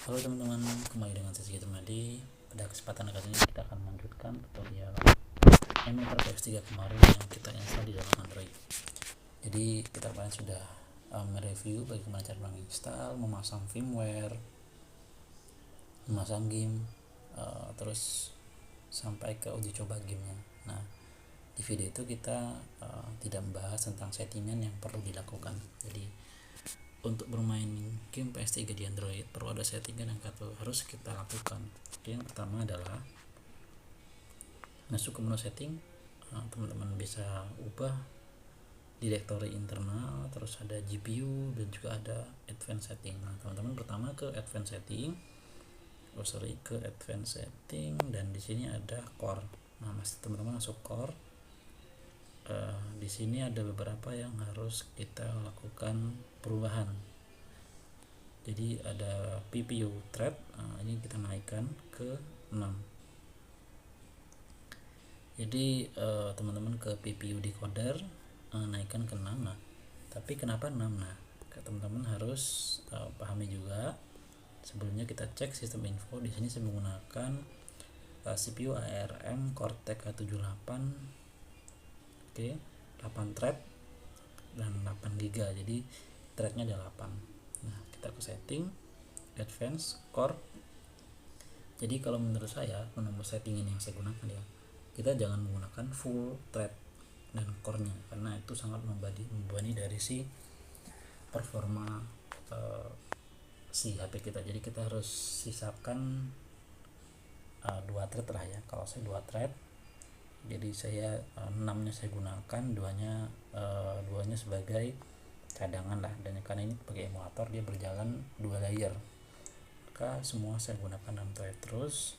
Halo teman-teman, kembali dengan sesi kita tadi. Pada kesempatan kali ini kita akan melanjutkan tutorial emulator PS3 kemarin yang kita install di dalam Android. Jadi kita kemarin sudah mereview bagaimana cara menginstal, memasang firmware, memasang game, terus sampai ke uji coba gamenya. Nah, di video itu kita tidak membahas tentang settingan yang perlu dilakukan. Jadi untuk bermain game PS3 di Android perlu ada settingan yang harus kita lakukan. Yang pertama adalah masuk ke menu setting. Teman-teman bisa ubah direktori internal, terus ada GPU dan juga ada advanced setting. Nah, teman-teman pertama ke advanced setting, ke advanced setting, dan di sini ada core. Nah, teman-teman masuk core. Di sini ada beberapa yang harus kita lakukan perubahan. Jadi ada PPU thread, ini kita naikkan ke 6. Jadi teman-teman ke PPU decoder, naikkan ke 6. Nah, tapi kenapa 6? Nah, teman-teman harus pahami juga. Sebelumnya kita cek sistem info. Di sini saya menggunakan CPU ARM Cortex A78, 8 thread dan 8 GB. Jadi threadnya ada 8. Nah, kita ke setting, advance, core. Jadi kalau menurut saya, nomor setting ini yang saya gunakan ya, kita jangan menggunakan full thread dan core-nya, karena itu sangat membebani dari si performa si HP kita. Jadi kita harus sisakan 2 thread lah ya. Kalau saya 2 thread, jadi saya 6 nya saya gunakan, 2-nya sebagai cadangan lah, dan karena ini pakai emulator dia berjalan 2 layer, maka semua saya gunakan 6 thread. Terus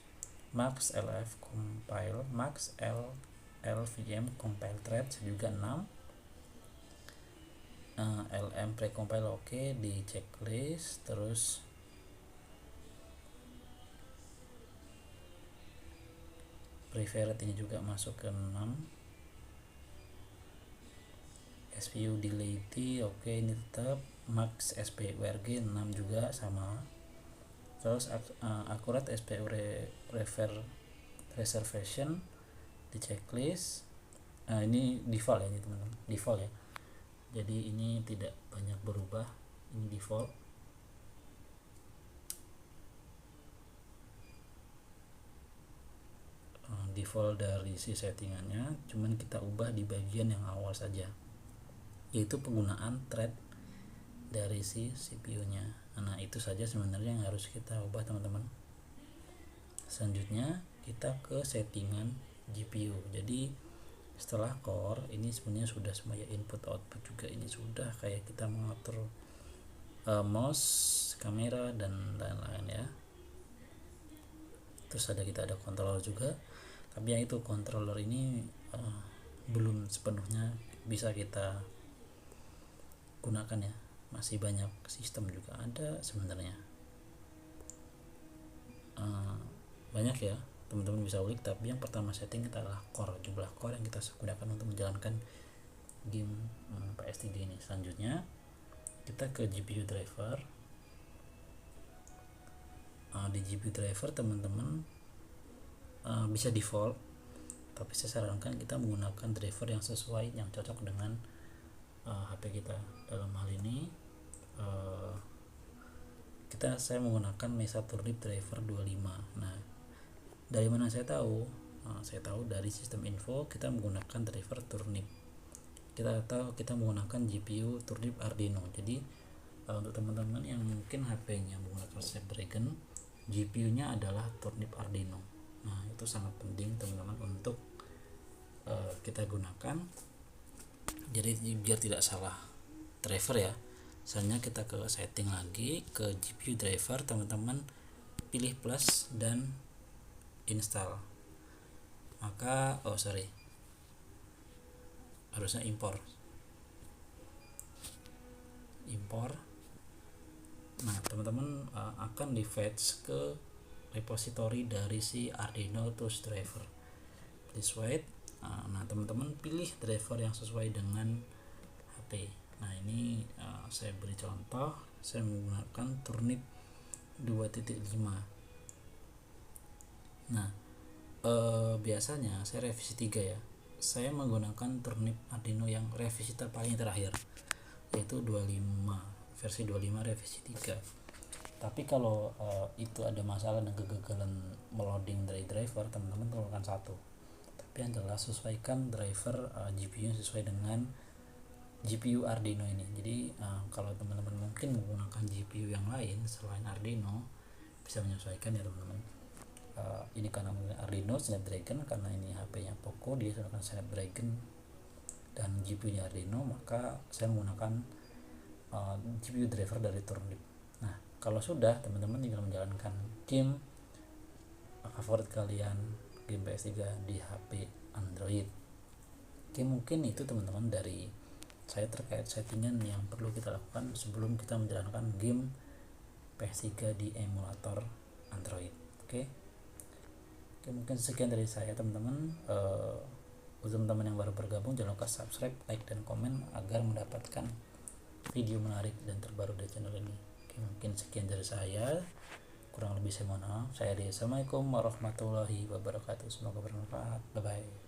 max LF compile, max LVM compile thread juga 6. LM precompile oke, di checklist. Terus preferred ini juga masuk ke 6. SPU delay oke, ini tetap. Max SPU RG 6 juga sama. Terus akurat SPU reservation di checklist. Ini default ya, ini teman-teman, default ya. Jadi ini tidak banyak berubah, ini default. Default dari si settingannya, cuman kita ubah di bagian yang awal saja, yaitu penggunaan thread dari si CPU-nya. Nah, itu saja sebenarnya yang harus kita ubah, teman-teman. Selanjutnya kita ke settingan GPU. Jadi setelah core ini sebenarnya sudah semuanya input output juga, ini sudah kayak kita mengatur mouse, kamera dan lain-lain ya. Terus kita ada controller juga, tapi yang itu controller ini belum sepenuhnya bisa kita gunakan ya, masih banyak sistem juga ada sebenarnya. Banyak ya, teman-teman bisa ulik. Tapi yang pertama setting kita adalah core, jumlah core yang kita gunakan untuk menjalankan game PS3 ini. Selanjutnya kita ke GPU driver. Di GPU driver teman-teman bisa default, tapi saya sarankan kita menggunakan driver yang sesuai, yang cocok dengan HP kita. Dalam hal ini saya menggunakan Mesa Turnip driver 25. Nah, dari mana saya tahu? Saya tahu dari sistem info kita menggunakan driver Turnip. Kita menggunakan GPU Turnip Arduino. Jadi untuk teman-teman yang mungkin HP-nya menggunakan Snapdragon, GPU-nya adalah Turnip Arduino. Nah, itu sangat penting teman-teman untuk kita gunakan. Jadi biar tidak salah driver ya. Misalnya kita ke setting lagi, ke GPU driver, teman-teman pilih plus dan install. Maka harusnya impor. Nah, teman-teman akan di fetch ke repository dari si Arduino tools driver. Please wait. Nah, teman-teman pilih driver yang sesuai dengan HP. Nah, ini saya beri contoh, saya menggunakan Turnip 2.5. Nah, biasanya saya revisi 3 ya. Saya menggunakan Turnip Arduino yang revisi terpaling terakhir, yaitu 25, versi 25 revisi 3. Tapi kalau itu ada masalah dan kegagalan meloading dari driver, teman-teman gunakan 1. Tapi yang jelas sesuaikan driver GPU sesuai dengan GPU Arduino ini. Jadi kalau teman-teman mungkin menggunakan GPU yang lain selain Arduino, bisa menyesuaikan ya teman-teman. Ini karena Arduino Snapdragon, karena ini HP-nya Poco, dia menggunakan Snapdragon dan GPU-nya Arduino, maka saya menggunakan GPU driver dari Turnip. Nah, kalau sudah, teman-teman tinggal menjalankan game favorit kalian, game PS3 di HP Android. Oke, mungkin itu teman-teman dari saya terkait settingan yang perlu kita lakukan sebelum kita menjalankan game PS3 di emulator Android. Oke, mungkin sekian dari saya teman-teman. Untuk teman-teman yang baru bergabung, jangan lupa subscribe, like, dan komen agar mendapatkan video menarik dan terbaru dari channel ini. Oke, mungkin sekian dari saya, kurang lebih saya mohon maaf. Saya Assalamualaikum warahmatullahi wabarakatuh. Semoga bermanfaat. Bye bye.